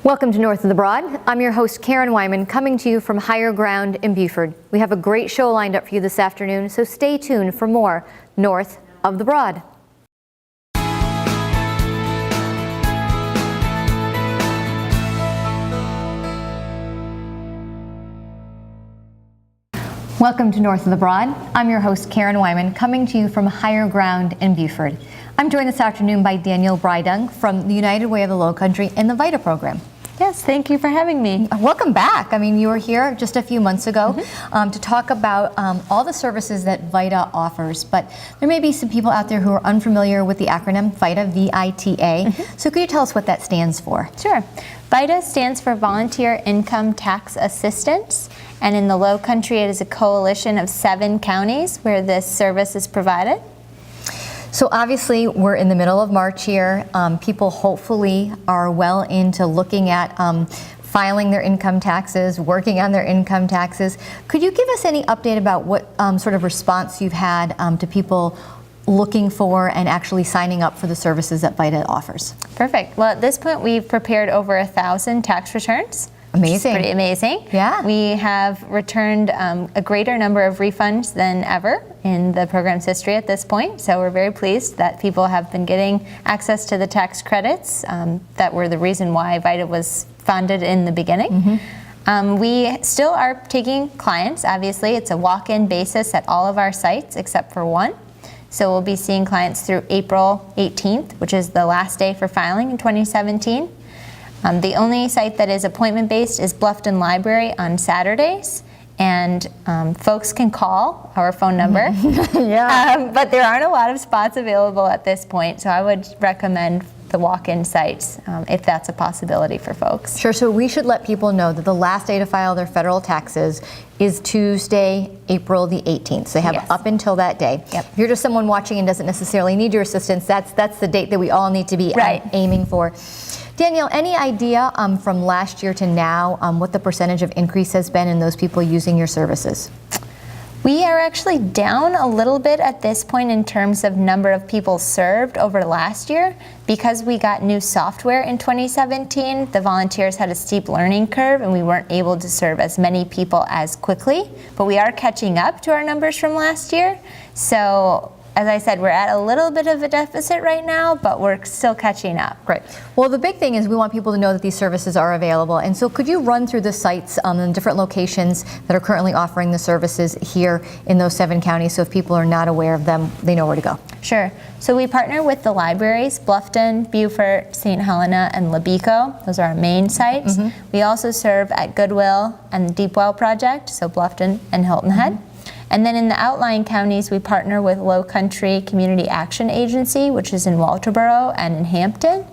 Welcome to North of the Broad. I'm your host, Karen Wyman, coming to you from Higher Ground in Beaufort. We have a great show lined up for you this afternoon, so stay tuned for more North of the Broad. Welcome to North of the Broad. I'm your host, Karen Wyman, coming to you from Higher Ground in Beaufort. I'm joined this afternoon by Danielle Breidung from the United Way of the Lowcountry in the VITA program. Yes, thank you for having me. Welcome back. I mean, you were here just a few months ago to talk about all the services that VITA offers, but there may be some people out there who are unfamiliar with the acronym VITA, V-I-T-A. So could you tell us what that stands for? Sure. VITA stands for Volunteer Income Tax Assistance, and in the Lowcountry it is a coalition of 7 counties where this service is provided. So obviously we're in the middle of March here. People hopefully are well into looking at filing their income taxes, working on their income taxes. Could you give us any update about what sort of response you've had to people looking for and actually signing up for the services that VITA offers? Perfect. Well, at this point we've prepared over 1,000 tax returns. Amazing. Pretty amazing. Yeah. We have returned a greater number of refunds than ever in the program's history at this point. So we're very pleased that people have been getting access to the tax credits that were the reason why VITA was founded in the beginning. We still are taking clients. Obviously, it's a walk-in basis at all of our sites except for one. So we'll be seeing clients through April 18th, which is the last day for filing in 2017. The only site that is appointment-based is Bluffton Library on Saturdays, and folks can call our phone number. But there aren't a lot of spots available at this point, so I would recommend the walk-in sites if that's a possibility for folks. Sure, so we should let people know that the last day to file their federal taxes is Tuesday, April the 18th. So they have up until that day. If you're just someone watching and doesn't necessarily need your assistance, that's the date that we all need to be aiming for. Danielle, any idea from last year to now what the percentage of increase has been in those people using your services? We are actually down a little bit at this point in terms of number of people served over last year. Because we got new software in 2017, the volunteers had a steep learning curve and we weren't able to serve as many people as quickly. But we are catching up to our numbers from last year. So, as I said, we're at a little bit of a deficit right now, but we're still catching up. Great. Well, the big thing is we want people to know that these services are available. And so could you run through the sites in different locations that are currently offering the services here in those 7 counties, so if people are not aware of them, they know where to go? Sure. So we partner with the libraries, Bluffton, Beaufort, St. Helena, and Libico. Those are our main sites. We also serve at Goodwill and the Deep Well Project, so Bluffton and Hilton Head. And then in the outlying counties, we partner with Lowcountry Community Action Agency, which is in Walterboro and in Hampton.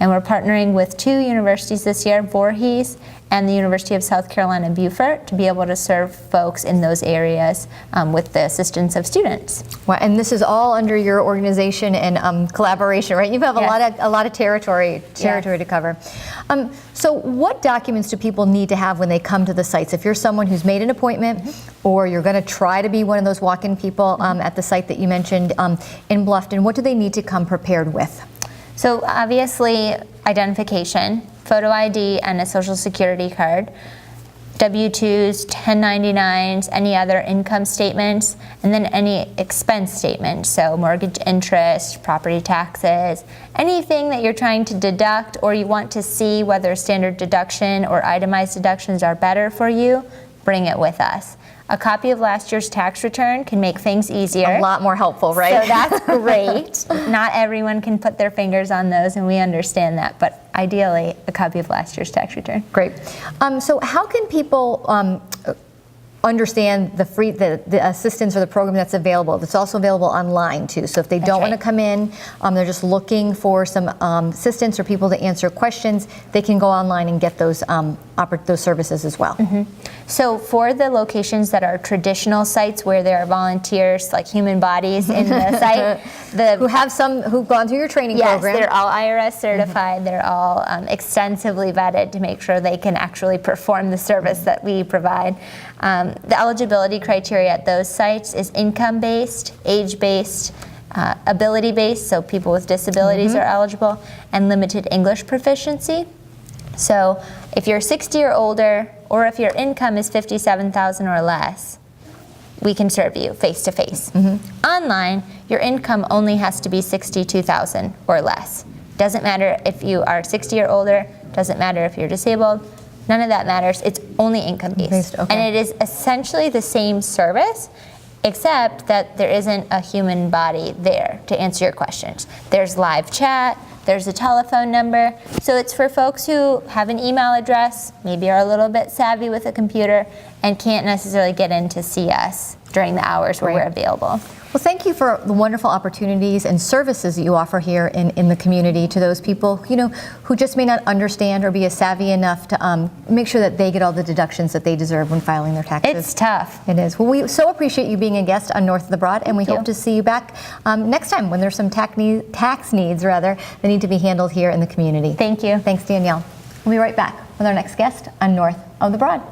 And we're partnering with 2 universities this year, Voorhees and the University of South Carolina, Beaufort, to be able to serve folks in those areas with the assistance of students. Well, and this is all under your organization and collaboration, right? You have a lot of territory to cover. So what documents do people need to have when they come to the sites? If you're someone who's made an appointment or you're going to try to be one of those walk-in people at the site that you mentioned in Bluffton, what do they need to come prepared with? So obviously identification, photo ID, and a social security card, W-2s, 1099s, any other income statements, and then any expense statements, so mortgage interest, property taxes, anything that you're trying to deduct or you want to see whether standard deduction or itemized deductions are better for you, bring it with us. A copy of last year's tax return can make things easier. A lot more helpful, right? So that's great. Not everyone can put their fingers on those, and we understand that, but ideally, a copy of last year's tax return. Great. So how can people understand the assistance or the program that's available? It's also available online too. So if they don't want to come in, they're just looking for some assistance or people to answer questions, they can go online and get those services as well. So for the locations that are traditional sites where there are volunteers, like human bodies in the site, who've gone through your training program. Yes, they're all IRS certified. They're all extensively vetted to make sure they can actually perform the service that we provide. The eligibility criteria at those sites is income-based, age-based, ability-based, so people with disabilities are eligible, and limited English proficiency. So if you're 60 or older, or if your income is 57,000 or less, we can serve you face-to-face. Online, your income only has to be 62,000 or less. Doesn't matter if you are 60 or older, doesn't matter if you're disabled, none of that matters. It's only income-based. Okay. And it is essentially the same service, except that there isn't a human body there to answer your questions. There's live chat, there's a telephone number. So it's for folks who have an email address, maybe are a little bit savvy with a computer, and can't necessarily get in to see us during the hours where we're available. Well, thank you for the wonderful opportunities and services that you offer here in the community to those people, who just may not understand or be as savvy enough to make sure that they get all the deductions that they deserve when filing their taxes. It's tough. It is. Well, we so appreciate you being a guest on North of the Broad, and we hope to see you back next time when there's some tax needs that need to be handled here in the community. Thank you. Thanks, Danielle. We'll be right back with our next guest on North of the Broad.